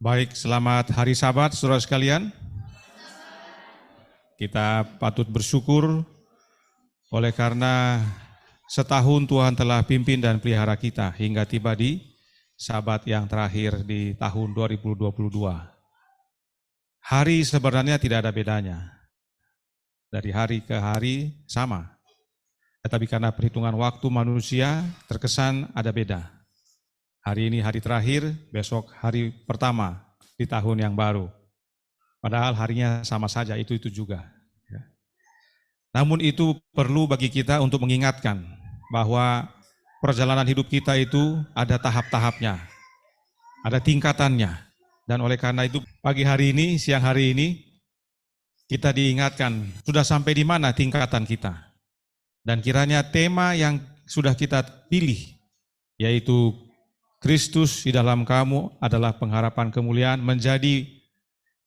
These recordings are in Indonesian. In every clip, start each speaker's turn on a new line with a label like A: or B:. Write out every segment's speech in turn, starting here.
A: Baik, selamat hari Sabat, saudara sekalian. Kita patut bersyukur oleh karena setahun Tuhan telah pimpin dan pelihara kita hingga tiba di Sabat yang terakhir di tahun 2022. Hari sebenarnya tidak ada bedanya. Dari hari ke hari sama. Tetapi karena perhitungan waktu manusia terkesan ada beda. Hari ini hari terakhir, besok hari pertama di tahun yang baru. Padahal harinya sama saja, itu juga. Namun itu perlu bagi kita untuk mengingatkan bahwa perjalanan hidup kita itu ada tahap-tahapnya, ada tingkatannya. Dan oleh karena itu pagi hari ini, siang hari ini, kita diingatkan sudah sampai di mana tingkatan kita. Dan kiranya tema yang sudah kita pilih, yaitu Kristus di dalam kamu adalah pengharapan kemuliaan, menjadi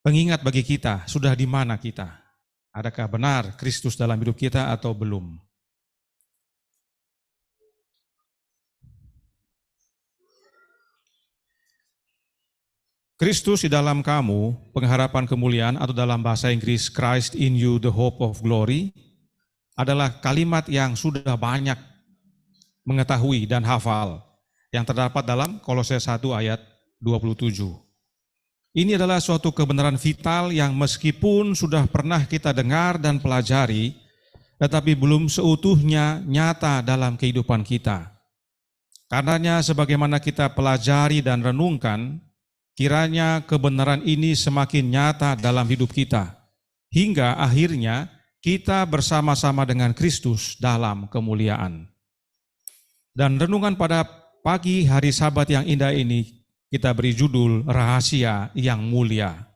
A: pengingat bagi kita, sudah di mana kita? Adakah benar Kristus dalam hidup kita atau belum? Kristus di dalam kamu, pengharapan kemuliaan, atau dalam bahasa Inggris Christ in you, the hope of glory, adalah kalimat yang sudah banyak mengetahui dan hafal, yang terdapat dalam Kolose 1 ayat 27. Ini adalah suatu kebenaran vital yang meskipun sudah pernah kita dengar dan pelajari, tetapi belum seutuhnya nyata dalam kehidupan kita. Karenanya sebagaimana kita pelajari dan renungkan, kiranya kebenaran ini semakin nyata dalam hidup kita, hingga akhirnya kita bersama-sama dengan Kristus dalam kemuliaan. Dan renungan pada pagi hari Sabat yang indah ini kita beri judul Rahasia yang Mulia.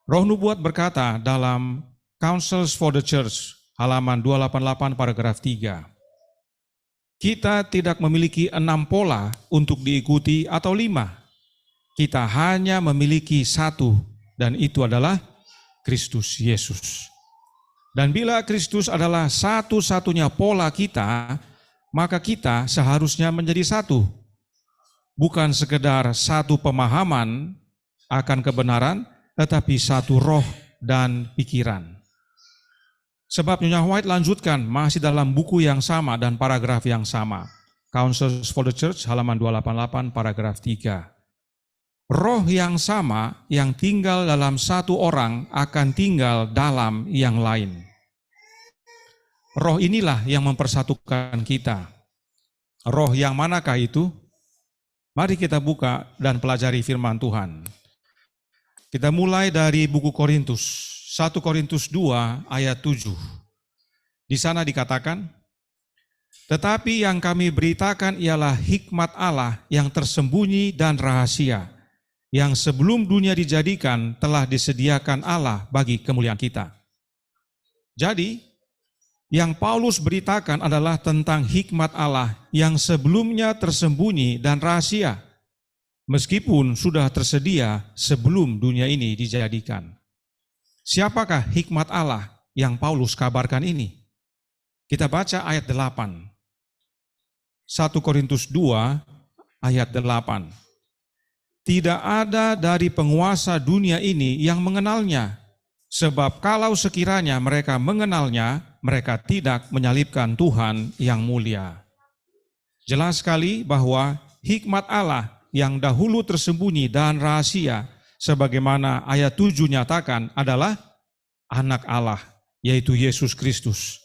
A: Roh Nubuat berkata dalam Counsels for the Church halaman 288 paragraf 3. Kita tidak memiliki 6 pola untuk diikuti atau 5. Kita hanya memiliki 1 dan itu adalah Kristus Yesus. Dan bila Kristus adalah satu-satunya pola kita, maka kita seharusnya menjadi satu. Bukan sekedar satu pemahaman akan kebenaran, tetapi satu roh dan pikiran. Sebab Nyonya White lanjutkan masih dalam buku yang sama dan paragraf yang sama. Counsels for the Church halaman 288 paragraf 3. Roh yang sama yang tinggal dalam satu orang akan tinggal dalam yang lain. Roh inilah yang mempersatukan kita. Roh yang manakah itu? Mari kita buka dan pelajari firman Tuhan. Kita mulai dari buku Korintus, 1 Korintus 2 ayat 7. Di sana dikatakan, tetapi yang kami beritakan ialah hikmat Allah yang tersembunyi dan rahasia, yang sebelum dunia dijadikan telah disediakan Allah bagi kemuliaan kita. Jadi, yang Paulus beritakan adalah tentang hikmat Allah yang sebelumnya tersembunyi dan rahasia, meskipun sudah tersedia sebelum dunia ini dijadikan. Siapakah hikmat Allah yang Paulus kabarkan ini? Kita baca ayat 8. 1 Korintus 2 ayat 8. Tidak ada dari penguasa dunia ini yang mengenalnya, sebab kalau sekiranya mereka mengenalnya, mereka tidak menyalibkan Tuhan yang mulia. Jelas sekali bahwa hikmat Allah yang dahulu tersembunyi dan rahasia, sebagaimana ayat 7 nyatakan, adalah anak Allah, yaitu Yesus Kristus.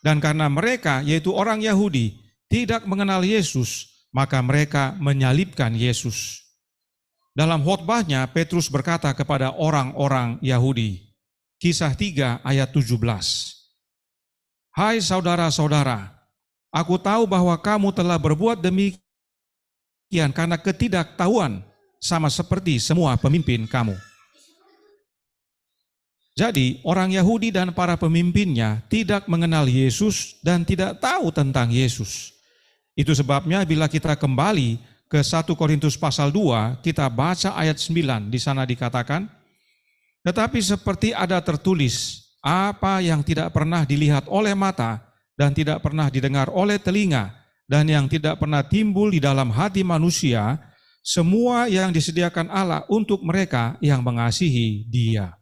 A: Dan karena mereka, yaitu orang Yahudi, tidak mengenal Yesus, maka mereka menyalibkan Yesus. Dalam khotbahnya, Petrus berkata kepada orang-orang Yahudi, Kisah 3 ayat 17. Hai saudara-saudara, aku tahu bahwa kamu telah berbuat demikian karena ketidaktahuan, sama seperti semua pemimpin kamu. Jadi orang Yahudi dan para pemimpinnya tidak mengenal Yesus dan tidak tahu tentang Yesus. Itu sebabnya bila kita kembali ke 1 Korintus pasal 2, kita baca ayat 9, di sana dikatakan, tetapi seperti ada tertulis, apa yang tidak pernah dilihat oleh mata dan tidak pernah didengar oleh telinga dan yang tidak pernah timbul di dalam hati manusia, semua yang disediakan Allah untuk mereka yang mengasihi Dia.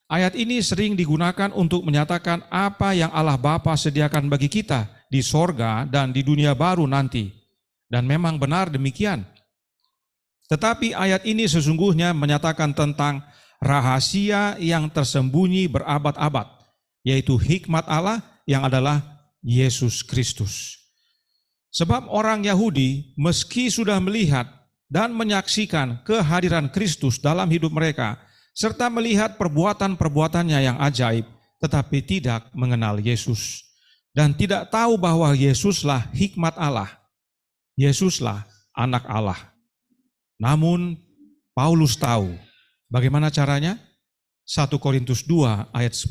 A: Ayat ini sering digunakan untuk menyatakan apa yang Allah Bapa sediakan bagi kita di sorga dan di dunia baru nanti. Dan memang benar demikian. Tetapi ayat ini sesungguhnya menyatakan tentang rahasia yang tersembunyi berabad-abad, yaitu hikmat Allah yang adalah Yesus Kristus. Sebab orang Yahudi meski sudah melihat dan menyaksikan kehadiran Kristus dalam hidup mereka, serta melihat perbuatan-perbuatannya yang ajaib, tetapi tidak mengenal Yesus. Dan tidak tahu bahwa Yesuslah hikmat Allah. Yesuslah anak Allah. Namun Paulus tahu bagaimana caranya? 1 Korintus 2 ayat 10.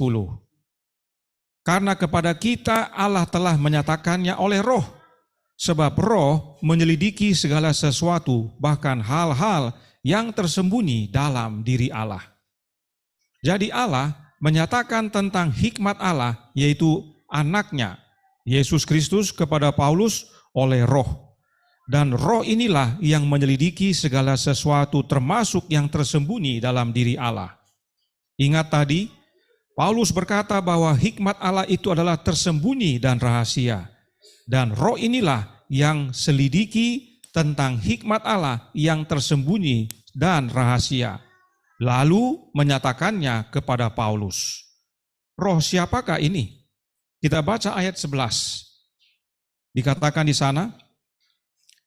A: Karena kepada kita Allah telah menyatakannya oleh Roh, sebab Roh menyelidiki segala sesuatu, bahkan hal-hal yang tersembunyi dalam diri Allah. Jadi Allah menyatakan tentang hikmat Allah, yaitu anaknya, Yesus Kristus kepada Paulus oleh Roh. Dan Roh inilah yang menyelidiki segala sesuatu termasuk yang tersembunyi dalam diri Allah. Ingat tadi, Paulus berkata bahwa hikmat Allah itu adalah tersembunyi dan rahasia. Dan Roh inilah yang selidiki tentang hikmat Allah yang tersembunyi dan rahasia, lalu menyatakannya kepada Paulus. Roh siapakah ini? Kita baca ayat 11. Dikatakan di sana,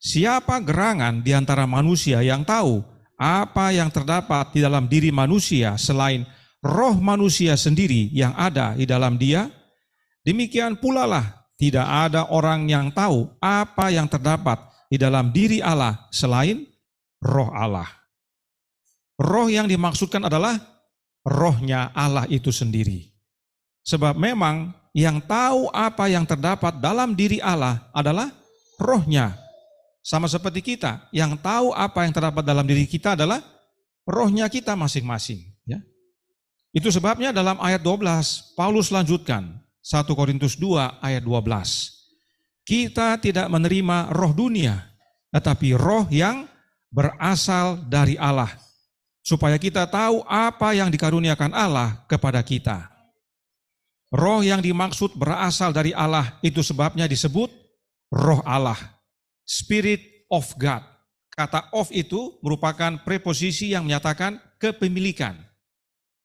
A: siapa gerangan di antara manusia yang tahu apa yang terdapat di dalam diri manusia selain roh manusia sendiri yang ada di dalam dia? Demikian pula lah tidak ada orang yang tahu apa yang terdapat di dalam diri Allah selain roh Allah. Roh yang dimaksudkan adalah rohnya Allah itu sendiri. Sebab memang yang tahu apa yang terdapat dalam diri Allah adalah rohnya. Sama seperti kita, yang tahu apa yang terdapat dalam diri kita adalah rohnya kita masing-masing. Ya. Itu sebabnya dalam ayat 12, Paulus lanjutkan, 1 Korintus 2 ayat 12. Kita tidak menerima roh dunia, tetapi roh yang berasal dari Allah, supaya kita tahu apa yang dikaruniakan Allah kepada kita. Roh yang dimaksud berasal dari Allah itu sebabnya disebut roh Allah, Spirit of God. Kata of itu merupakan preposisi yang menyatakan kepemilikan.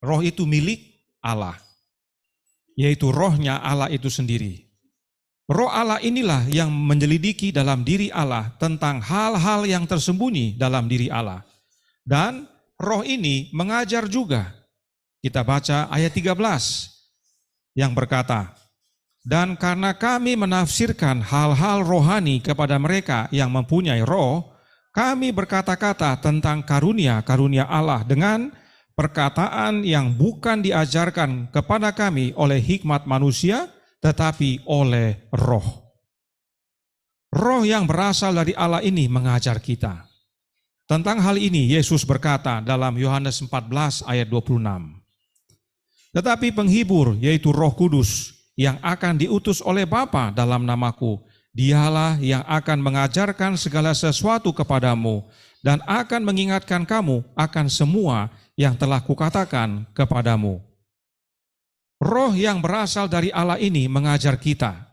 A: Roh itu milik Allah, yaitu rohnya Allah itu sendiri. Roh Allah inilah yang menyelidiki dalam diri Allah tentang hal-hal yang tersembunyi dalam diri Allah. Dan roh ini mengajar juga. Kita baca ayat 13 yang berkata, dan karena kami menafsirkan hal-hal rohani kepada mereka yang mempunyai roh, kami berkata-kata tentang karunia-karunia Allah dengan perkataan yang bukan diajarkan kepada kami oleh hikmat manusia, tetapi oleh roh. Roh yang berasal dari Allah ini mengajar kita. Tentang hal ini Yesus berkata dalam Yohanes 14 ayat 26. Tetapi penghibur, yaitu Roh Kudus, yang akan diutus oleh Bapa dalam namaku, dialah yang akan mengajarkan segala sesuatu kepadamu dan akan mengingatkan kamu akan semua yang telah kukatakan kepadamu. Roh yang berasal dari Allah ini mengajar kita.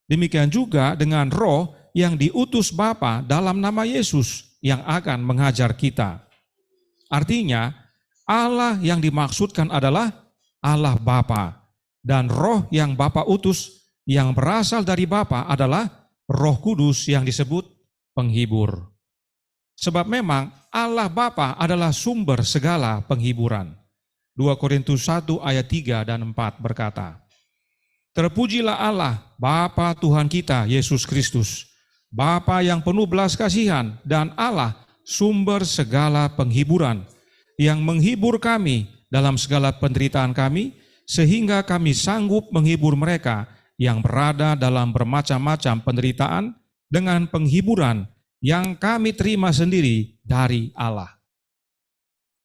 A: Demikian juga dengan roh yang diutus Bapa dalam nama Yesus yang akan mengajar kita. Artinya, Allah yang dimaksudkan adalah Allah Bapa, dan roh yang Bapa utus yang berasal dari Bapa adalah Roh Kudus yang disebut penghibur. Sebab memang Allah Bapa adalah sumber segala penghiburan. 2 Korintus 1 ayat 3 dan 4 berkata, terpujilah Allah, Bapa Tuhan kita, Yesus Kristus, Bapa yang penuh belas kasihan dan Allah sumber segala penghiburan, yang menghibur kami dalam segala penderitaan kami, sehingga kami sanggup menghibur mereka yang berada dalam bermacam-macam penderitaan dengan penghiburan yang kami terima sendiri dari Allah.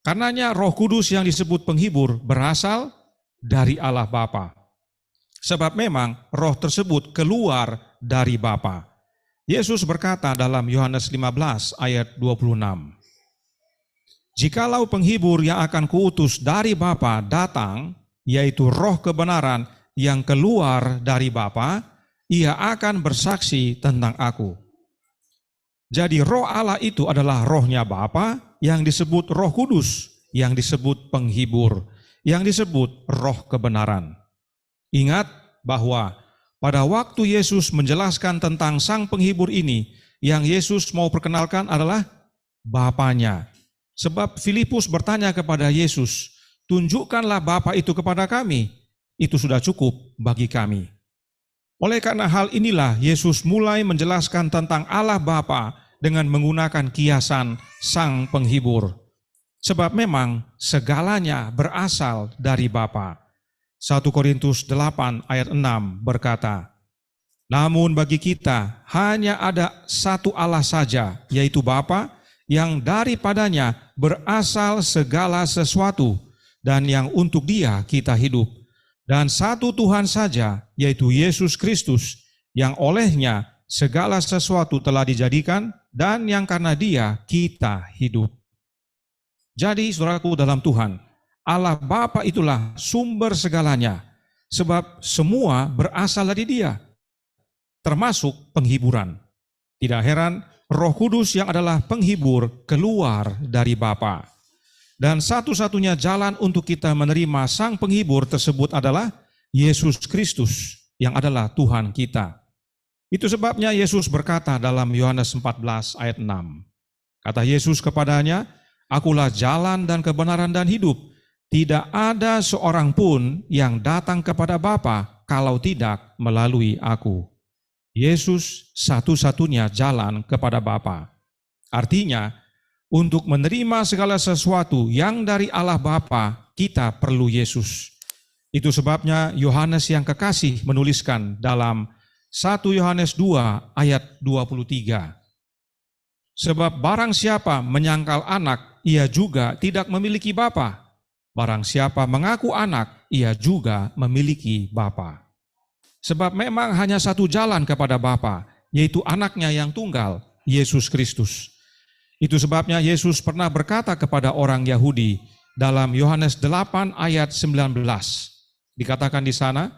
A: Karenanya Roh Kudus yang disebut penghibur berasal dari Allah Bapa. Sebab memang roh tersebut keluar dari Bapa. Yesus berkata dalam Yohanes 15 ayat 26, "Jikalau penghibur yang akan kuutus dari Bapa datang, yaitu roh kebenaran yang keluar dari Bapa, ia akan bersaksi tentang aku." Jadi roh Allah itu adalah rohnya Bapa yang disebut Roh Kudus, yang disebut penghibur, yang disebut roh kebenaran. Ingat bahwa pada waktu Yesus menjelaskan tentang sang penghibur ini, yang Yesus mau perkenalkan adalah Bapanya. Sebab Filipus bertanya kepada Yesus, "Tunjukkanlah Bapa itu kepada kami, itu sudah cukup bagi kami." Oleh karena hal inilah Yesus mulai menjelaskan tentang Allah Bapa dengan menggunakan kiasan sang penghibur. Sebab memang segalanya berasal dari Bapa. 1 Korintus 8 ayat 6 berkata, "Namun bagi kita hanya ada satu Allah saja, yaitu Bapa, yang daripadanya berasal segala sesuatu, dan yang untuk Dia kita hidup. Dan satu Tuhan saja, yaitu Yesus Kristus, yang olehnya segala sesuatu telah dijadikan, dan yang karena Dia kita hidup." Jadi saudaraku dalam Tuhan, Allah Bapa itulah sumber segalanya, sebab semua berasal dari Dia, termasuk penghiburan. Tidak heran Roh Kudus yang adalah penghibur keluar dari Bapa. Dan satu-satunya jalan untuk kita menerima sang penghibur tersebut adalah Yesus Kristus yang adalah Tuhan kita. Itu sebabnya Yesus berkata dalam Yohanes 14 ayat 6. Kata Yesus kepadanya, "Akulah jalan dan kebenaran dan hidup. Tidak ada seorang pun yang datang kepada Bapa kalau tidak melalui aku." Yesus satu-satunya jalan kepada Bapa. Artinya, untuk menerima segala sesuatu yang dari Allah Bapa, kita perlu Yesus. Itu sebabnya Yohanes yang kekasih menuliskan dalam 1 Yohanes 2 ayat 23. "Sebab barang siapa menyangkal anak, ia juga tidak memiliki Bapa. Barang siapa mengaku anak, ia juga memiliki Bapa." Sebab memang hanya satu jalan kepada Bapa, yaitu anaknya yang tunggal, Yesus Kristus. Itu sebabnya Yesus pernah berkata kepada orang Yahudi dalam Yohanes 8 ayat 19. Dikatakan di sana,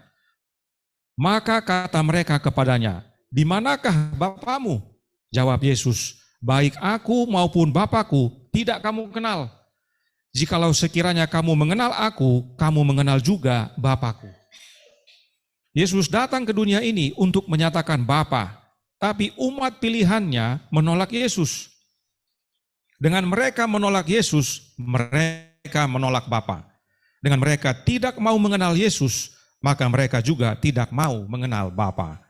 A: "Maka kata mereka kepadanya, 'Di manakah Bapamu?' Jawab Yesus, 'Baik aku maupun Bapakku tidak kamu kenal. Jikalau sekiranya kamu mengenal aku, kamu mengenal juga Bapakku.'" Yesus datang ke dunia ini untuk menyatakan Bapa, tapi umat pilihannya menolak Yesus. Dengan mereka menolak Yesus, mereka menolak Bapa. Dengan mereka tidak mau mengenal Yesus, maka mereka juga tidak mau mengenal Bapa.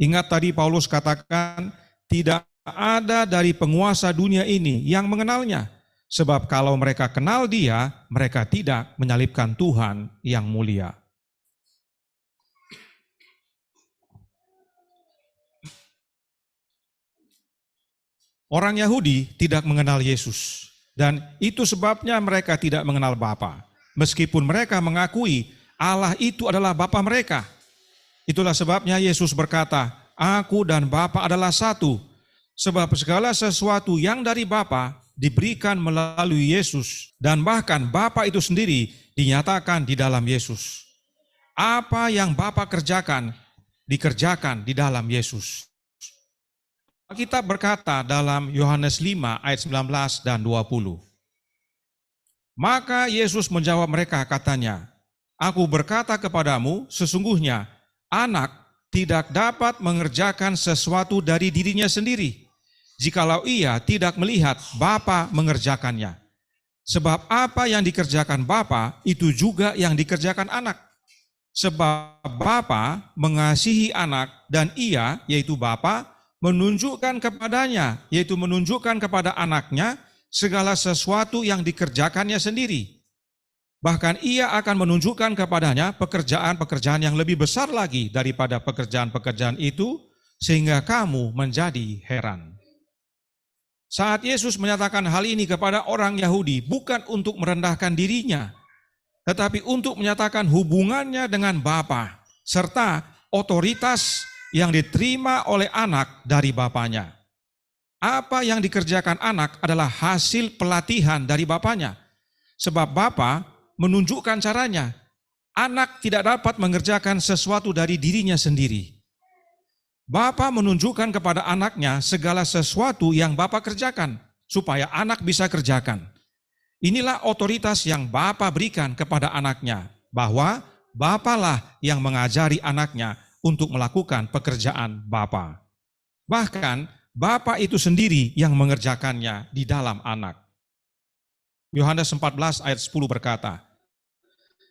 A: Ingat tadi Paulus katakan, tidak ada dari penguasa dunia ini yang mengenalnya. Sebab kalau mereka kenal Dia, mereka tidak menyalibkan Tuhan yang mulia. Orang Yahudi tidak mengenal Yesus, dan itu sebabnya mereka tidak mengenal Bapa. Meskipun mereka mengakui Allah itu adalah Bapa mereka. Itulah sebabnya Yesus berkata, "Aku dan Bapa adalah satu." Sebab segala sesuatu yang dari Bapa diberikan melalui Yesus, dan bahkan Bapa itu sendiri dinyatakan di dalam Yesus. Apa yang Bapa kerjakan, dikerjakan di dalam Yesus. Kita berkata dalam Yohanes 5 ayat 19 dan 20. Maka Yesus menjawab mereka katanya, "Aku berkata kepadamu, sesungguhnya anak tidak dapat mengerjakan sesuatu dari dirinya sendiri, jikalau ia tidak melihat Bapa mengerjakannya. Sebab apa yang dikerjakan Bapa, itu juga yang dikerjakan anak. Sebab Bapa mengasihi anak, dan ia, yaitu Bapa, menunjukkan kepadanya, yaitu menunjukkan kepada anaknya segala sesuatu yang dikerjakannya sendiri. Bahkan ia akan menunjukkan kepadanya pekerjaan-pekerjaan yang lebih besar lagi daripada pekerjaan-pekerjaan itu, sehingga kamu menjadi heran." Saat Yesus menyatakan hal ini kepada orang Yahudi, bukan untuk merendahkan dirinya, tetapi untuk menyatakan hubungannya dengan Bapa, serta otoritas yang diterima oleh anak dari bapanya. Apa yang dikerjakan anak adalah hasil pelatihan dari bapanya. Sebab bapa menunjukkan caranya. Anak tidak dapat mengerjakan sesuatu dari dirinya sendiri. Bapa menunjukkan kepada anaknya segala sesuatu yang bapa kerjakan, supaya anak bisa kerjakan. Inilah otoritas yang bapa berikan kepada anaknya, bahwa bapalah yang mengajari anaknya untuk melakukan pekerjaan bapa. Bahkan bapa itu sendiri yang mengerjakannya di dalam anak. Yohanes 14 ayat 10 berkata,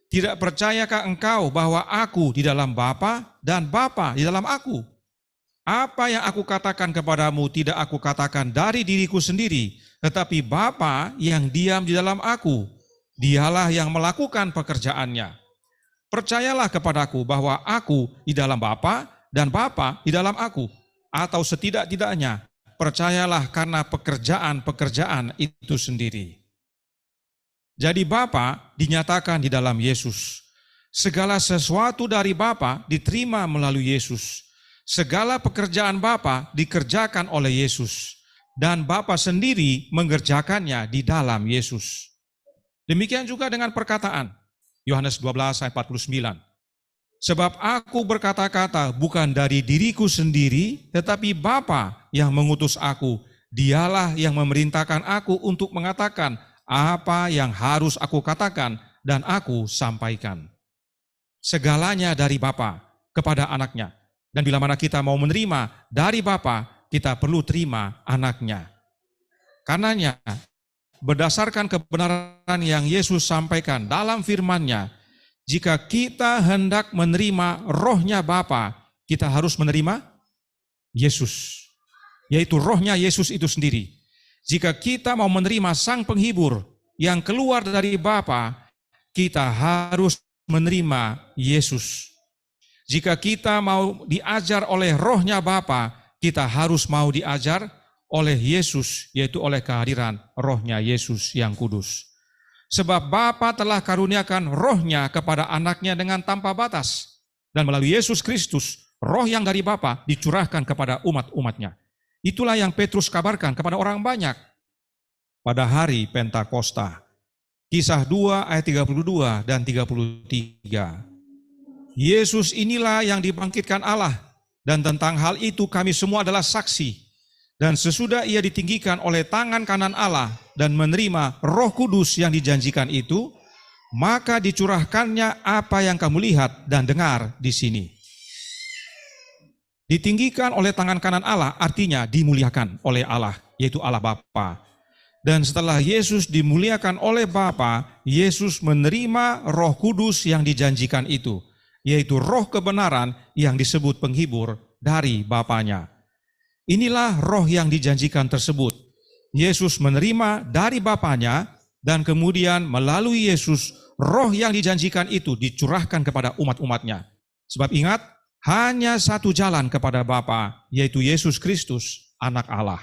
A: "Tidak percayakah engkau bahwa aku di dalam Bapa dan Bapa di dalam aku? Apa yang aku katakan kepadamu tidak aku katakan dari diriku sendiri, tetapi Bapa yang diam di dalam aku, dialah yang melakukan pekerjaannya. Percayalah kepadaku bahwa aku di dalam Bapa dan Bapa di dalam aku, atau setidak-tidaknya percayalah karena pekerjaan-pekerjaan itu sendiri." Jadi Bapa dinyatakan di dalam Yesus. Segala sesuatu dari Bapa diterima melalui Yesus. Segala pekerjaan Bapa dikerjakan oleh Yesus. Dan Bapa sendiri mengerjakannya di dalam Yesus. Demikian juga dengan perkataan. Yohanes 12 ayat 49. Sebab aku berkata-kata bukan dari diriku sendiri, tetapi Bapa yang mengutus aku. Dialah yang memerintahkan aku untuk mengatakan apa yang harus aku katakan dan aku sampaikan. Segalanya dari Bapa kepada anaknya. Dan bila mana kita mau menerima dari Bapa, kita perlu terima anaknya. Karenanya, berdasarkan kebenaran yang Yesus sampaikan dalam firman-Nya, jika kita hendak menerima rohnya Bapa, kita harus menerima Yesus. Yaitu rohnya Yesus itu sendiri. Jika kita mau menerima Sang Penghibur yang keluar dari Bapa, kita harus menerima Yesus. Jika kita mau diajar oleh rohnya Bapa, kita harus mau diajar oleh Yesus, yaitu oleh kehadiran rohnya Yesus yang kudus. Sebab Bapa telah karuniakan rohnya kepada anaknya dengan tanpa batas. Dan melalui Yesus Kristus, roh yang dari Bapa dicurahkan kepada umat-umatnya. Itulah yang Petrus kabarkan kepada orang banyak pada hari Pentakosta. Kisah 2 ayat 32 dan 33. Yesus inilah yang dibangkitkan Allah, dan tentang hal itu kami semua adalah saksi. Dan sesudah ia ditinggikan oleh tangan kanan Allah dan menerima Roh Kudus yang dijanjikan itu, maka dicurahkannya apa yang kamu lihat dan dengar di sini. Ditinggikan oleh tangan kanan Allah artinya dimuliakan oleh Allah, yaitu Allah Bapa. Dan setelah Yesus dimuliakan oleh Bapa, Yesus menerima Roh Kudus yang dijanjikan itu, yaitu roh kebenaran yang disebut penghibur dari Bapanya. Inilah roh yang dijanjikan tersebut. Yesus menerima dari Bapanya dan kemudian melalui Yesus, roh yang dijanjikan itu dicurahkan kepada umat-umatnya. Sebab ingat, hanya satu jalan kepada Bapa, yaitu Yesus Kristus, Anak Allah.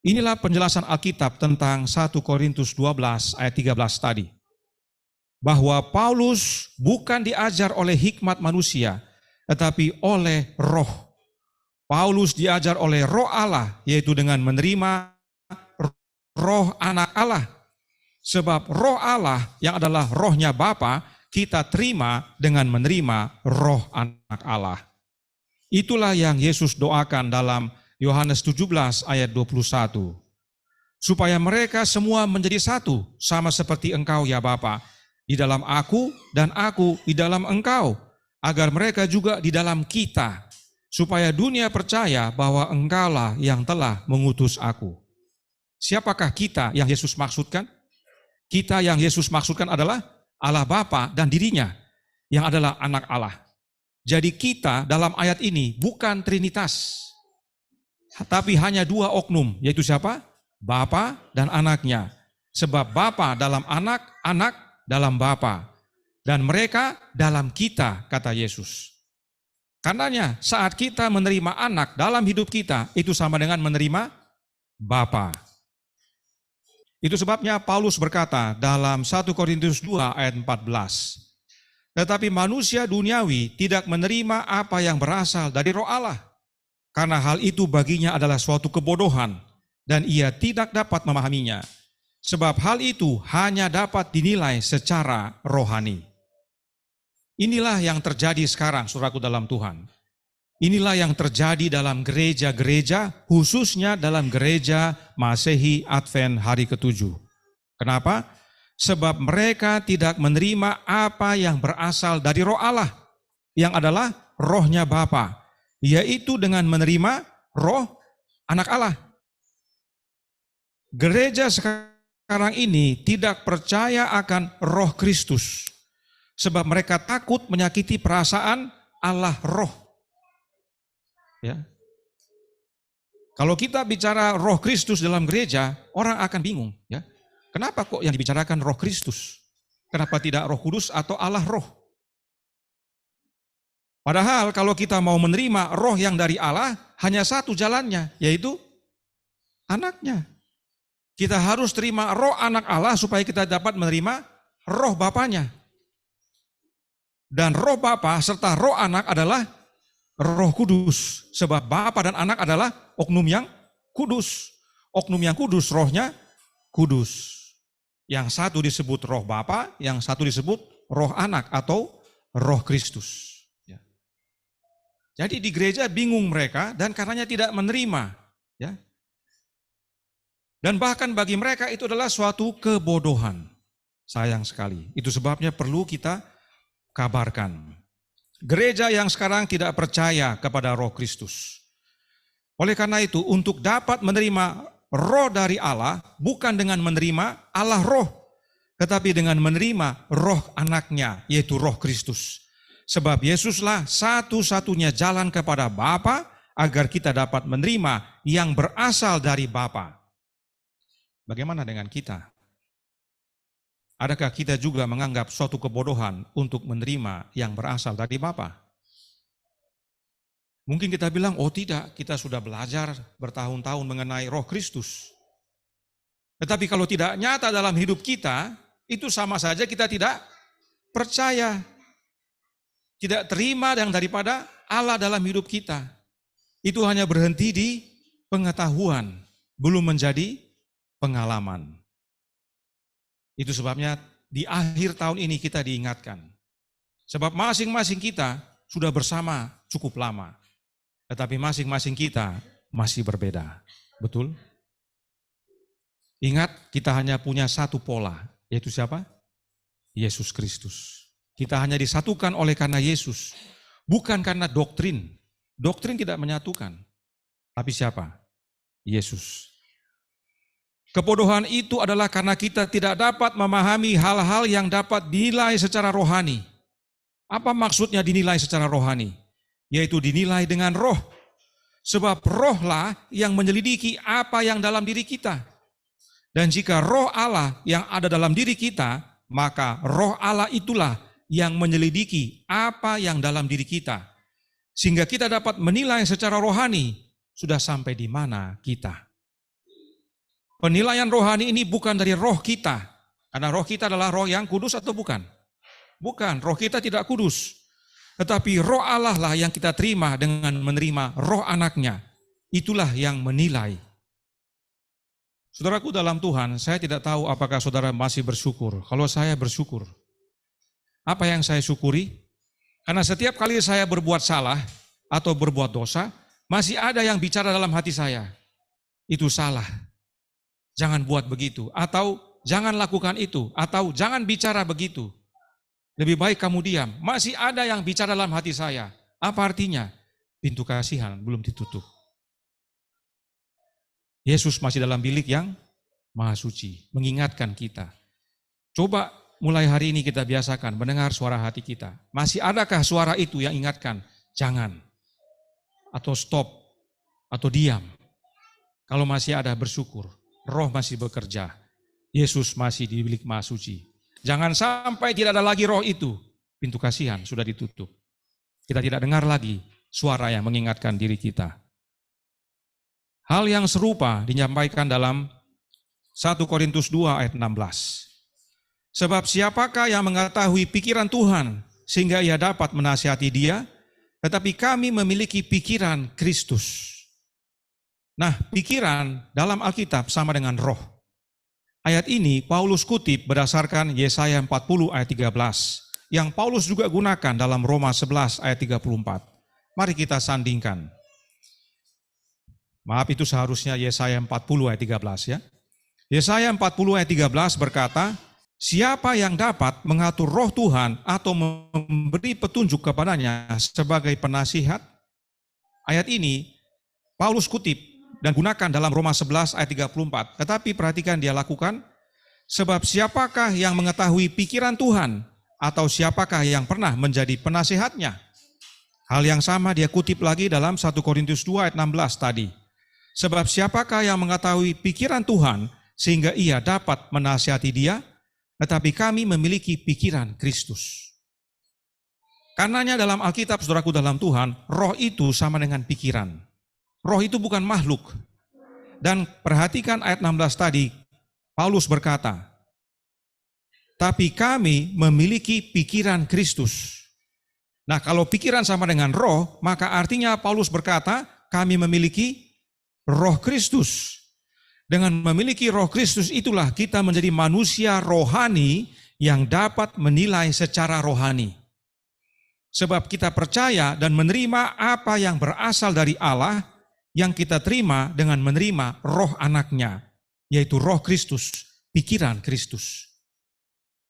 A: Inilah penjelasan Alkitab tentang 1 Korintus 12 ayat 13 tadi. Bahwa Paulus bukan diajar oleh hikmat manusia, tetapi oleh roh. Paulus diajar oleh roh Allah, yaitu dengan menerima roh anak Allah. Sebab roh Allah yang adalah rohnya Bapa, kita terima dengan menerima roh anak Allah. Itulah yang Yesus doakan dalam Yohanes 17 ayat 21. Supaya mereka semua menjadi satu, sama seperti Engkau ya Bapa, di dalam aku dan aku di dalam Engkau, agar mereka juga di dalam kita, supaya dunia percaya bahwa Engkaulah yang telah mengutus aku. Siapakah kita yang Yesus maksudkan? Kita yang Yesus maksudkan adalah Allah Bapa dan dirinya, yang adalah anak Allah. Jadi kita dalam ayat ini bukan Trinitas, tapi hanya dua oknum, yaitu siapa? Bapa dan anaknya. Sebab Bapa dalam anak, anak dalam Bapa. Dan mereka dalam kita, kata Yesus. Karenanya saat kita menerima anak dalam hidup kita, itu sama dengan menerima Bapa. Itu sebabnya Paulus berkata dalam 1 Korintus 2 ayat 14. Tetapi manusia duniawi tidak menerima apa yang berasal dari Roh Allah, karena hal itu baginya adalah suatu kebodohan, dan ia tidak dapat memahaminya, sebab hal itu hanya dapat dinilai secara rohani. Inilah yang terjadi sekarang, saudaraku dalam Tuhan. Inilah yang terjadi dalam gereja-gereja, khususnya dalam gereja Masehi Advent hari ke-7. Kenapa? Sebab mereka tidak menerima apa yang berasal dari Roh Allah, yang adalah Rohnya Bapa, yaitu dengan menerima Roh Anak Allah. Gereja sekarang ini tidak percaya akan Roh Kristus, sebab mereka takut menyakiti perasaan Allah Roh. Ya. Kalau kita bicara Roh Kristus dalam gereja, orang akan bingung. Ya. Kenapa kok yang dibicarakan Roh Kristus? Kenapa tidak Roh Kudus atau Allah Roh? Padahal kalau kita mau menerima Roh yang dari Allah, hanya satu jalannya, yaitu anaknya. Kita harus terima Roh Anak Allah supaya kita dapat menerima Roh Bapanya. Dan Roh Bapa serta Roh Anak adalah Roh Kudus, sebab Bapa dan Anak adalah oknum yang kudus. Oknum yang kudus, rohnya kudus. Yang satu disebut Roh Bapa, yang satu disebut Roh Anak atau Roh Kristus. Ya. Jadi di gereja bingung mereka dan karenanya tidak menerima. Ya. Dan bahkan bagi mereka itu adalah suatu kebodohan. Sayang sekali. Itu sebabnya perlu kita kabarkan. Gereja yang sekarang tidak percaya kepada Roh Kristus. Oleh karena itu, untuk dapat menerima Roh dari Allah, bukan dengan menerima Allah Roh, tetapi dengan menerima Roh Anaknya, yaitu Roh Kristus. Sebab Yesuslah satu-satunya jalan kepada Bapa, agar kita dapat menerima yang berasal dari Bapa. Bagaimana dengan kita? Adakah kita juga menganggap suatu kebodohan untuk menerima yang berasal dari Bapa? Mungkin kita bilang, oh tidak, kita sudah belajar bertahun-tahun mengenai Roh Kristus. Tetapi kalau tidak nyata dalam hidup kita, itu sama saja kita tidak percaya. Tidak terima yang daripada Allah dalam hidup kita. Itu hanya berhenti di pengetahuan, belum menjadi pengalaman. Itu sebabnya di akhir tahun ini kita diingatkan. Sebab masing-masing kita sudah bersama cukup lama. Tetapi masing-masing kita masih berbeda. Betul? Ingat, kita hanya punya satu pola. Yaitu siapa? Yesus Kristus. Kita hanya disatukan oleh karena Yesus. Bukan karena doktrin. Doktrin tidak menyatukan. Tapi siapa? Yesus. Kebodohan itu adalah karena kita tidak dapat memahami hal-hal yang dapat dinilai secara rohani. Apa maksudnya dinilai secara rohani? Yaitu dinilai dengan roh. Sebab rohlah yang menyelidiki apa yang dalam diri kita. Dan jika roh Allah yang ada dalam diri kita, maka roh Allah itulah yang menyelidiki apa yang dalam diri kita. Sehingga kita dapat menilai secara rohani, sudah sampai di mana kita. Penilaian rohani ini bukan dari roh kita. Karena roh kita adalah roh yang kudus atau bukan? Bukan, roh kita tidak kudus. Tetapi roh Allah lah yang kita terima dengan menerima roh anaknya. Itulah yang menilai. Saudaraku dalam Tuhan, saya tidak tahu apakah saudara masih bersyukur. Kalau saya bersyukur, apa yang saya syukuri? Karena setiap kali saya berbuat salah atau berbuat dosa, masih ada yang bicara dalam hati saya. Itu salah. Jangan buat begitu, atau jangan lakukan itu, atau jangan bicara begitu. Lebih baik kamu diam. Masih ada yang bicara dalam hati saya. Apa artinya? Pintu kasihan belum ditutup. Yesus masih dalam bilik yang Maha Suci, mengingatkan kita. Coba mulai hari ini kita biasakan mendengar suara hati kita. Masih adakah suara itu yang ingatkan? Jangan, atau stop, atau diam. Kalau masih ada, bersyukur. Roh masih bekerja. Yesus masih di bilik Maha Suci. Jangan sampai tidak ada lagi roh itu. Pintu kasihan sudah ditutup. Kita tidak dengar lagi suara yang mengingatkan diri kita. Hal yang serupa disampaikan dalam 1 Korintus 2 ayat 16. Sebab siapakah yang mengetahui pikiran Tuhan sehingga ia dapat menasihati dia, tetapi kami memiliki pikiran Kristus. Nah, pikiran dalam Alkitab sama dengan roh. Ayat ini Paulus kutip berdasarkan Yesaya 40 ayat 13, yang Paulus juga gunakan dalam Roma 11 ayat 34. Mari kita sandingkan. Maaf, itu seharusnya Yesaya 40 ayat 13 ya. Yesaya 40 ayat 13 berkata, siapa yang dapat mengatur roh Tuhan atau memberi petunjuk kepadanya sebagai penasihat? Ayat ini Paulus kutip dan gunakan dalam Roma 11 ayat 34. Tetapi perhatikan dia lakukan, sebab siapakah yang mengetahui pikiran Tuhan atau siapakah yang pernah menjadi penasihatnya? Hal yang sama dia kutip lagi dalam 1 Korintus 2 ayat 16 tadi. Sebab siapakah yang mengetahui pikiran Tuhan sehingga ia dapat menasihati dia? Tetapi kami memiliki pikiran Kristus. Karenanya dalam Alkitab, saudaraku dalam Tuhan, roh itu sama dengan pikiran. Roh itu bukan makhluk. Dan perhatikan ayat 16 tadi, Paulus berkata, tapi kami memiliki pikiran Kristus. Nah, kalau pikiran sama dengan roh, maka artinya Paulus berkata, kami memiliki roh Kristus. Dengan memiliki roh Kristus itulah kita menjadi manusia rohani yang dapat menilai secara rohani. Sebab kita percaya dan menerima apa yang berasal dari Allah, yang kita terima dengan menerima roh anaknya, yaitu roh Kristus, pikiran Kristus.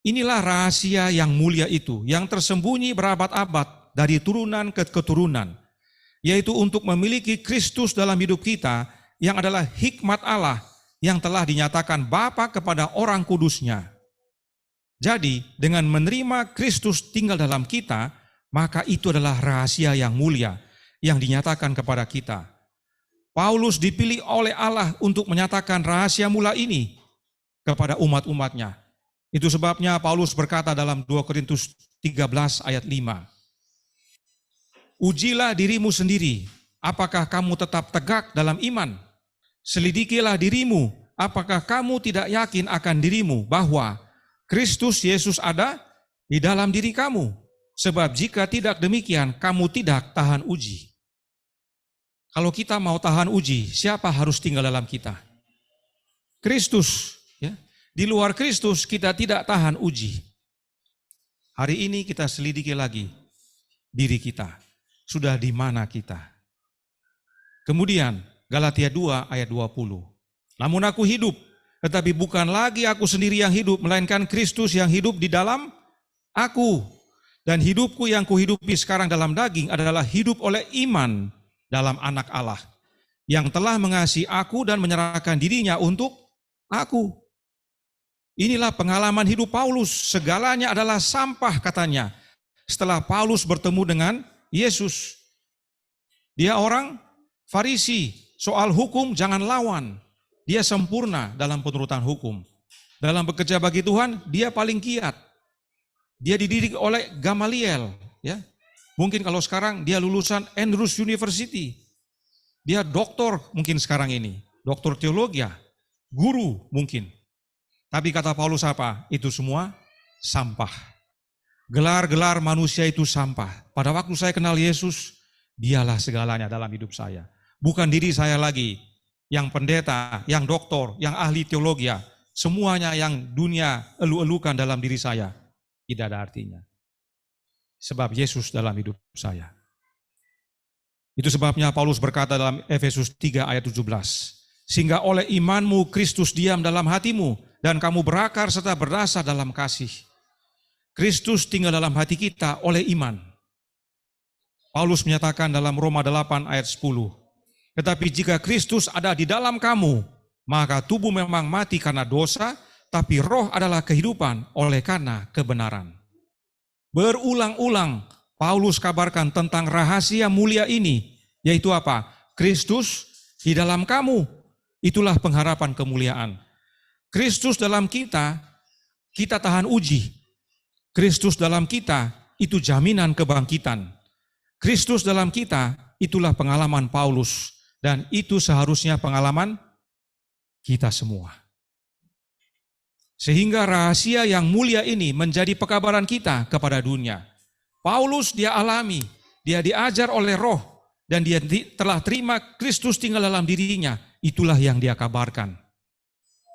A: Inilah rahasia yang mulia itu, yang tersembunyi berabad-abad dari turunan ke keturunan, yaitu untuk memiliki Kristus dalam hidup kita, yang adalah hikmat Allah yang telah dinyatakan Bapa kepada orang kudusnya. Jadi, dengan menerima Kristus tinggal dalam kita, maka itu adalah rahasia yang mulia yang dinyatakan kepada kita. Paulus dipilih oleh Allah untuk menyatakan rahasia mula ini kepada umat-umatnya. Itu sebabnya Paulus berkata dalam 2 Korintus 13 ayat 5. Ujilah dirimu sendiri, apakah kamu tetap tegak dalam iman? Selidikilah dirimu, apakah kamu tidak yakin akan dirimu bahwa Kristus Yesus ada di dalam diri kamu? Sebab jika tidak demikian, kamu tidak tahan uji. Kalau kita mau tahan uji, siapa harus tinggal dalam kita? Kristus. Ya. Di luar Kristus kita tidak tahan uji. Hari ini kita selidiki lagi diri kita. Sudah di mana kita? Kemudian Galatia 2 ayat 20. Namun aku hidup, tetapi bukan lagi aku sendiri yang hidup, melainkan Kristus yang hidup di dalam aku. Dan hidupku yang kuhidupi sekarang dalam daging adalah hidup oleh iman dalam anak Allah, yang telah mengasihi aku dan menyerahkan dirinya untuk aku. Inilah pengalaman hidup Paulus, segalanya adalah sampah katanya. Setelah Paulus bertemu dengan Yesus, dia orang Farisi, soal hukum jangan lawan. Dia sempurna dalam penurutan hukum. Dalam bekerja bagi Tuhan, dia paling giat. Dia dididik oleh Gamaliel, ya. Mungkin kalau sekarang dia lulusan Andrews University. Dia doktor mungkin sekarang ini, doktor teologi, guru mungkin. Tapi kata Paulus apa? Itu semua sampah. Gelar-gelar manusia itu sampah. Pada waktu saya kenal Yesus, dialah segalanya dalam hidup saya. Bukan diri saya lagi, yang pendeta, yang doktor, yang ahli teologi, semuanya yang dunia elu-elukan dalam diri saya, tidak ada artinya. Sebab Yesus dalam hidup saya. Itu sebabnya Paulus berkata dalam Efesus 3 ayat 17, sehingga oleh imanmu Kristus diam dalam hatimu, dan kamu berakar serta berdasar dalam kasih. Kristus tinggal dalam hati kita oleh iman. Paulus menyatakan dalam Roma 8 ayat 10, tetapi jika Kristus ada di dalam kamu, maka tubuh memang mati karena dosa, tapi roh adalah kehidupan oleh karena kebenaran. Berulang-ulang Paulus kabarkan tentang rahasia mulia ini, yaitu apa? Kristus di dalam kamu, itulah pengharapan kemuliaan. Kristus dalam kita, kita tahan uji. Kristus dalam kita, itu jaminan kebangkitan. Kristus dalam kita, itulah pengalaman Paulus. Dan itu seharusnya pengalaman kita semua. Sehingga rahasia yang mulia ini menjadi pekabaran kita kepada dunia. Paulus dia alami, dia diajar oleh Roh, dan dia telah terima Kristus tinggal dalam dirinya. Itulah yang dia kabarkan.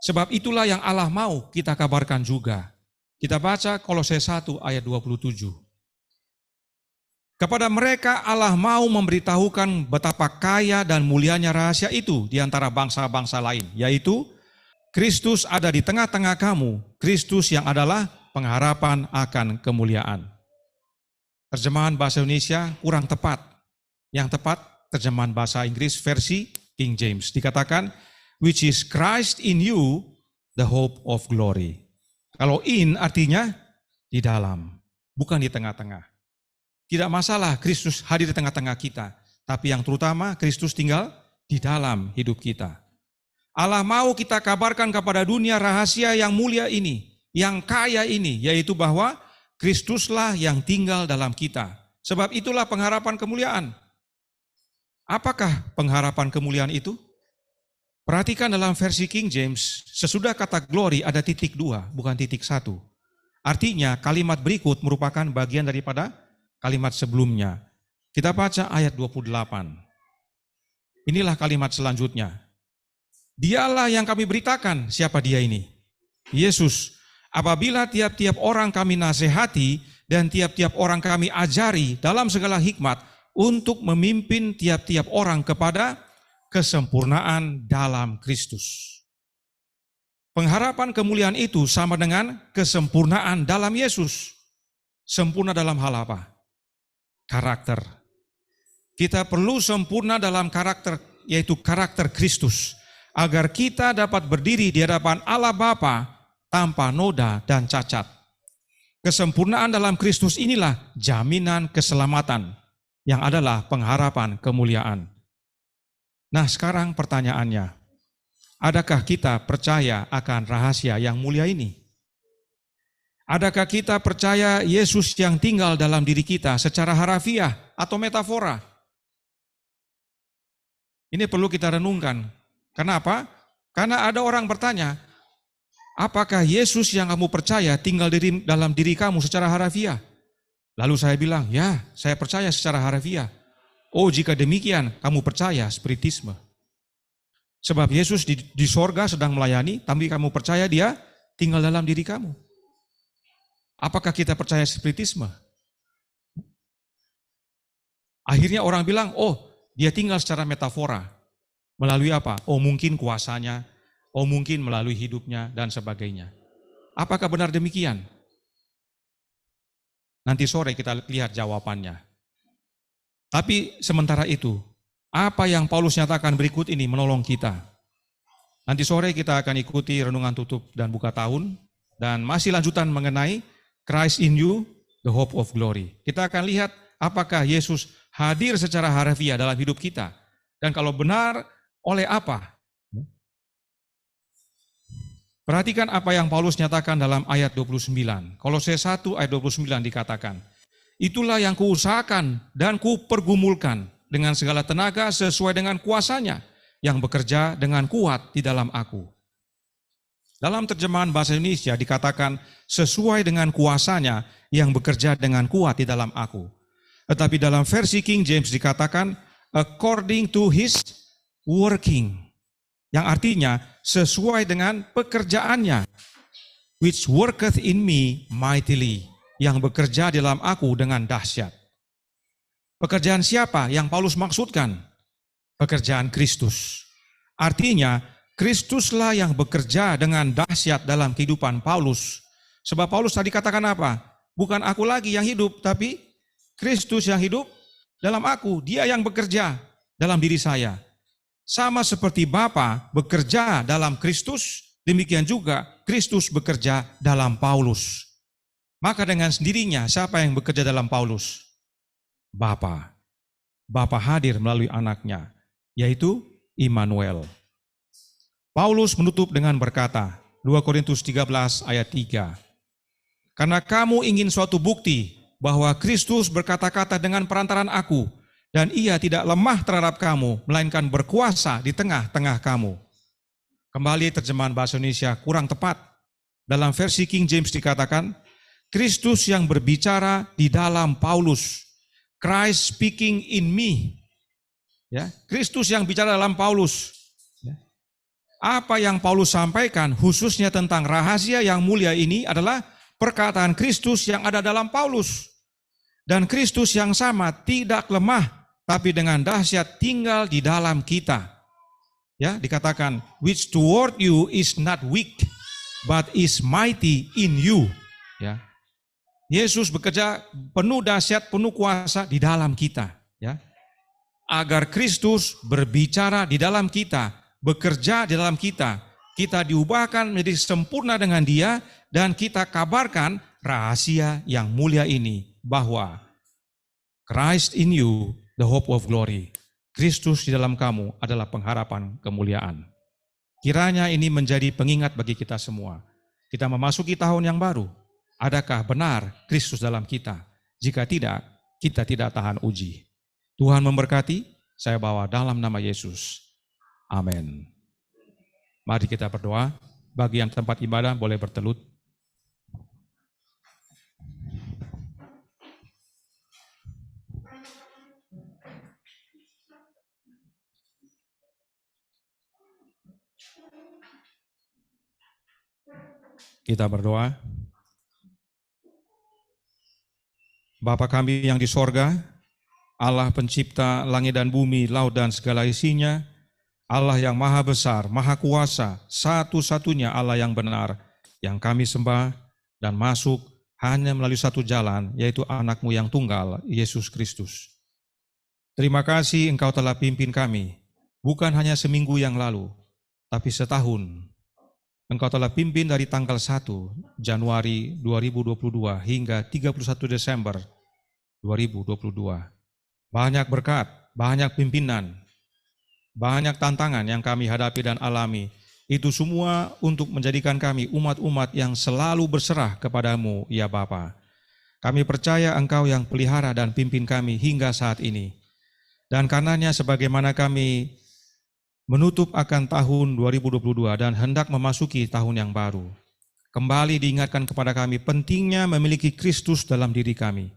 A: Sebab itulah yang Allah mau kita kabarkan juga. Kita baca Kolose 1 ayat 27. Kepada mereka Allah mau memberitahukan betapa kaya dan mulianya rahasia itu di antara bangsa-bangsa lain, yaitu Kristus ada di tengah-tengah kamu, Kristus yang adalah pengharapan akan kemuliaan. Terjemahan bahasa Indonesia kurang tepat. Yang tepat terjemahan bahasa Inggris versi King James dikatakan, which is Christ in you, the hope of glory. Kalau in artinya di dalam, bukan di tengah-tengah. Tidak masalah Kristus hadir di tengah-tengah kita, tapi yang terutama Kristus tinggal di dalam hidup kita. Allah mau kita kabarkan kepada dunia rahasia yang mulia ini, yang kaya ini, yaitu bahwa Kristuslah yang tinggal dalam kita. Sebab itulah pengharapan kemuliaan. Apakah pengharapan kemuliaan itu? Perhatikan dalam versi King James, sesudah kata glory ada titik 2, bukan titik 1. Artinya kalimat berikut merupakan bagian daripada kalimat sebelumnya. Kita baca ayat 28. Inilah kalimat selanjutnya. Dialah yang kami beritakan, siapa dia ini? Yesus. Apabila tiap-tiap orang kami nasihati dan tiap-tiap orang kami ajari dalam segala hikmat untuk memimpin tiap-tiap orang kepada kesempurnaan dalam Kristus. Pengharapan kemuliaan itu sama dengan kesempurnaan dalam Yesus. Sempurna dalam hal apa? Karakter. Kita perlu sempurna dalam karakter, yaitu karakter Kristus, agar kita dapat berdiri di hadapan Allah Bapa tanpa noda dan cacat. Kesempurnaan dalam Kristus inilah jaminan keselamatan, yang adalah pengharapan kemuliaan. Nah, sekarang pertanyaannya, adakah kita percaya akan rahasia yang mulia ini? Adakah kita percaya Yesus yang tinggal dalam diri kita secara harafiah atau metafora? Ini perlu kita renungkan. Kenapa? Karena ada orang bertanya, apakah Yesus yang kamu percaya tinggal dalam diri kamu secara harafiah? Lalu saya bilang, ya, saya percaya secara harafiah. Oh, jika demikian, kamu percaya spiritisme. Sebab Yesus di sorga sedang melayani, tapi kamu percaya dia tinggal dalam diri kamu. Apakah kita percaya spiritisme? Akhirnya orang bilang, oh, dia tinggal secara metafora. Melalui apa? Oh, mungkin kuasanya, oh mungkin melalui hidupnya, dan sebagainya. Apakah benar demikian? Nanti sore kita lihat jawabannya. Tapi sementara itu, apa yang Paulus nyatakan berikut ini menolong kita. Nanti sore kita akan ikuti renungan tutup dan buka tahun, dan masih lanjutan mengenai Christ in you, the hope of glory. Kita akan lihat apakah Yesus hadir secara harafiah dalam hidup kita. Dan kalau benar, oleh apa? Perhatikan apa yang Paulus nyatakan dalam ayat 29. Kolose 1 ayat 29 dikatakan, itulah yang kuusahakan dan kupergumulkan dengan segala tenaga sesuai dengan kuasanya yang bekerja dengan kuat di dalam aku. Dalam terjemahan bahasa Indonesia dikatakan sesuai dengan kuasanya yang bekerja dengan kuat di dalam aku. Tetapi dalam versi King James dikatakan according to his working. Yang artinya sesuai dengan pekerjaannya, which worketh in me mightily, yang bekerja di dalam aku dengan dahsyat. Pekerjaan siapa yang Paulus maksudkan? Pekerjaan Kristus. Artinya Kristuslah yang bekerja dengan dahsyat dalam kehidupan Paulus. Sebab Paulus tadi katakan apa? Bukan aku lagi yang hidup, tapi Kristus yang hidup dalam aku. Dia yang bekerja dalam diri saya. Sama seperti Bapa bekerja dalam Kristus, demikian juga Kristus bekerja dalam Paulus. Maka dengan sendirinya siapa yang bekerja dalam Paulus? Bapa. Bapa hadir melalui anaknya, yaitu Immanuel. Paulus menutup dengan berkata, 2 Korintus 13 ayat 3. Karena kamu ingin suatu bukti bahwa Kristus berkata-kata dengan perantaran aku, dan ia tidak lemah terhadap kamu, melainkan berkuasa di tengah-tengah kamu. Kembali terjemahan bahasa Indonesia kurang tepat. Dalam versi King James dikatakan, Kristus yang berbicara di dalam Paulus. Christ speaking in me. Ya, Kristus yang bicara dalam Paulus. Ya. Apa yang Paulus sampaikan khususnya tentang rahasia yang mulia ini adalah perkataan Kristus yang ada dalam Paulus. Dan Kristus yang sama tidak lemah, tapi dengan dahsyat tinggal di dalam kita. Ya, dikatakan, which toward you is not weak, but is mighty in you. Ya. Yesus bekerja penuh dahsyat, penuh kuasa di dalam kita. Ya. Agar Kristus berbicara di dalam kita, bekerja di dalam kita. Kita diubahkan menjadi sempurna dengan Dia, dan kita kabarkan rahasia yang mulia ini, bahwa Christ in you, the hope of glory. Kristus di dalam kamu adalah pengharapan kemuliaan. Kiranya ini menjadi pengingat bagi kita semua. Kita memasuki tahun yang baru. Adakah benar Kristus dalam kita? Jika tidak, kita tidak tahan uji. Tuhan memberkati, saya bawa dalam nama Yesus. Amin. Mari kita berdoa. Bagian tempat ibadah boleh bertelut. Kita berdoa. Bapa kami yang di sorga, Allah pencipta langit dan bumi, laut dan segala isinya, Allah yang maha besar, maha kuasa, satu-satunya Allah yang benar, yang kami sembah dan masuk hanya melalui satu jalan, yaitu anak-Mu yang tunggal, Yesus Kristus. Terima kasih Engkau telah pimpin kami, bukan hanya seminggu yang lalu, tapi setahun. Engkau telah pimpin dari tanggal 1 Januari 2022 hingga 31 Desember 2022. Banyak berkat, banyak pimpinan, banyak tantangan yang kami hadapi dan alami. Itu semua untuk menjadikan kami umat-umat yang selalu berserah kepadamu, ya Bapa. Kami percaya Engkau yang pelihara dan pimpin kami hingga saat ini. Dan karenanya sebagaimana kami menutup akan tahun 2022 dan hendak memasuki tahun yang baru, kembali diingatkan kepada kami pentingnya memiliki Kristus dalam diri kami.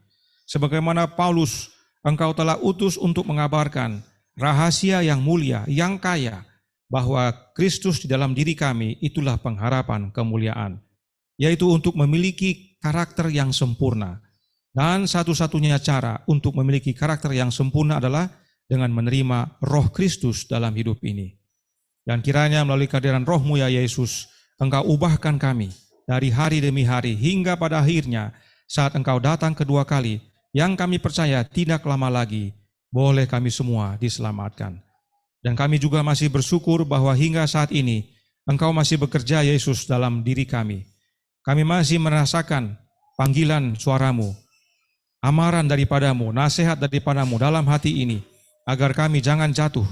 A: Sebagaimana Paulus, Engkau telah utus untuk mengabarkan rahasia yang mulia, yang kaya, bahwa Kristus di dalam diri kami itulah pengharapan kemuliaan, yaitu untuk memiliki karakter yang sempurna. Dan satu-satunya cara untuk memiliki karakter yang sempurna adalah dengan menerima Roh Kristus dalam hidup ini. Dan kiranya melalui kehadiran Roh-Mu ya Yesus, Engkau ubahkan kami dari hari demi hari hingga pada akhirnya saat Engkau datang kedua kali, yang kami percaya tidak lama lagi, boleh kami semua diselamatkan. Dan kami juga masih bersyukur bahwa hingga saat ini Engkau masih bekerja Yesus dalam diri kami. Kami masih merasakan panggilan suara-Mu, amaran daripada-Mu, nasihat daripada-Mu dalam hati ini, agar kami jangan jatuh,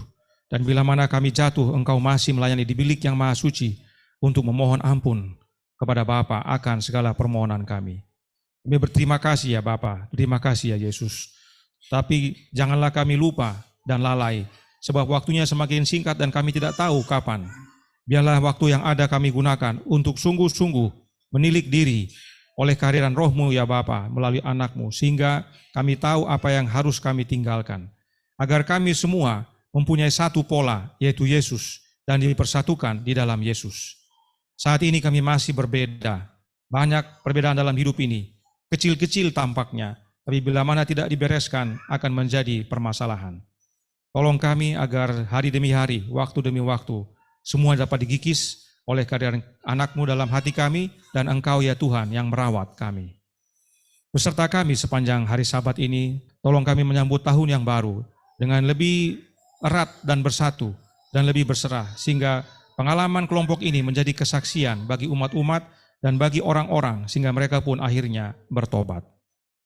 A: dan bila mana kami jatuh, Engkau masih melayani di bilik yang maha suci untuk memohon ampun kepada Bapa akan segala permohonan kami. Kami berterima kasih ya Bapa, terima kasih ya Yesus. Tapi janganlah kami lupa dan lalai, sebab waktunya semakin singkat dan kami tidak tahu kapan. Biarlah waktu yang ada kami gunakan untuk sungguh-sungguh menilik diri oleh kehadiran Roh-Mu ya Bapa melalui anak-Mu, sehingga kami tahu apa yang harus kami tinggalkan. Agar kami semua mempunyai satu pola, yaitu Yesus, dan dipersatukan di dalam Yesus. Saat ini kami masih berbeda, banyak perbedaan dalam hidup ini, kecil-kecil tampaknya, tapi bila mana tidak dibereskan akan menjadi permasalahan. Tolong kami agar hari demi hari, waktu demi waktu, semua dapat digikis oleh kehadiran anak-Mu dalam hati kami, dan Engkau ya Tuhan yang merawat kami. Beserta kami sepanjang hari Sabat ini, tolong kami menyambut tahun yang baru, dengan lebih erat dan bersatu dan lebih berserah, sehingga pengalaman kelompok ini menjadi kesaksian bagi umat-umat dan bagi orang-orang, sehingga mereka pun akhirnya bertobat.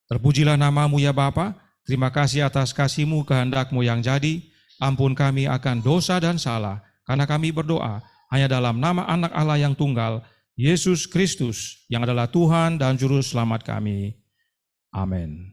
A: Terpujilah nama-Mu ya Bapa, terima kasih atas kasih-Mu, kehendak-Mu yang jadi. Ampun kami akan dosa dan salah, karena kami berdoa hanya dalam nama anak Allah yang tunggal, Yesus Kristus, yang adalah Tuhan dan Juru Selamat kami. Amin.